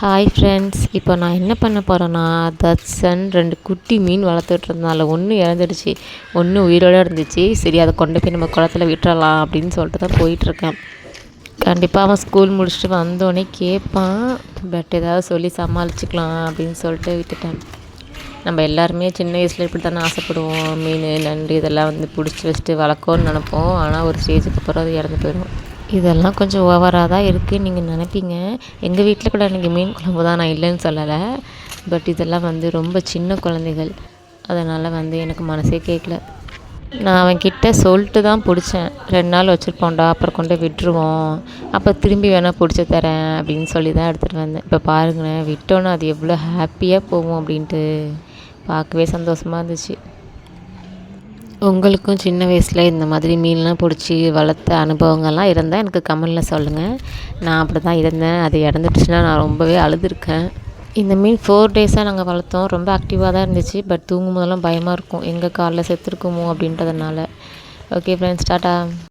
Hi friends, இப்போ நான் என்ன பண்ண போகிறேன்னா, தட்சன் 2 குட்டி மீன் வளர்த்துட்ருந்தேன். அதில் ஒன்று இறந்துடுச்சு, ஒன்று உயிரோடு இருந்துச்சு. சரி, அதை கொண்டு போய் நம்ம குளத்துல விட்டுறலாம் அப்படின்னு சொல்லிட்டு தான் போயிட்டுருக்கேன். கண்டிப்பாக அவன் ஸ்கூல் முடிச்சுட்டு வந்தோடனே கேட்பான், பட் ஏதாவது சொல்லி சமாளிச்சுக்கலாம் அப்படின்னு சொல்லிட்டு விட்டுட்டேன். நம்ம எல்லாருமே சின்ன வயசில் இப்படி தானே ஆசைப்படுவோம். மீன், நண்டு இதெல்லாம் பிடிச்சி வச்சுட்டு வளர்க்கோன்னு நினப்போம். ஆனால் ஒரு ஸ்டேஜுக்கு அப்புறம் அது இறந்து போயிடும். இதெல்லாம் கொஞ்சம் ஓவராக தான் இருக்குதுன்னு நீங்கள் நினைப்பீங்க. எங்கள் வீட்டில் கூட இன்றைக்கி மீன் குழம்பு தான், நான் இல்லைன்னு சொல்லலை. பட் இதெல்லாம் ரொம்ப சின்ன குழந்தைகள், அதனால் எனக்கு மனசே கேட்கல. நான் அவன்கிட்ட சொல்லிட்டு தான் பிடிச்சேன், 2 நாள் வச்சுருப்போம்டா, அப்புறம் கொண்டு விட்டுருவோம், அப்போ திரும்பி வேணால் பிடிச்சி தரேன் அப்படின்னு சொல்லி தான் எடுத்துகிட்டு வந்தேன். இப்போ பாருங்களேன், விட்டோன்னா அது எவ்வளோ ஹாப்பியாக போகும் அப்படின்ட்டு பார்க்கவே சந்தோஷமாக இருந்துச்சு. உங்களுக்கும் சின்ன வயசில் இந்த மாதிரி மீன்லாம் பிடிச்சி வளர்த்த அனுபவங்கள்லாம் இருந்தால் எனக்கு கமெண்டில் சொல்லுங்கள். நான் அப்படி தான் இருந்தேன். அது இறந்துட்டுச்சுன்னா நான் ரொம்பவே அழுதுருக்கேன். இந்த மீன் 4 டேஸாக நாங்கள் வளர்த்தோம். ரொம்ப ஆக்டிவாக தான் இருந்துச்சு. பட் தூங்கும் போதெல்லாம் பயமாக இருக்கும், எங்கே காலில் செத்துருக்குமோ அப்படின்றதுனால. Okay friends, tata.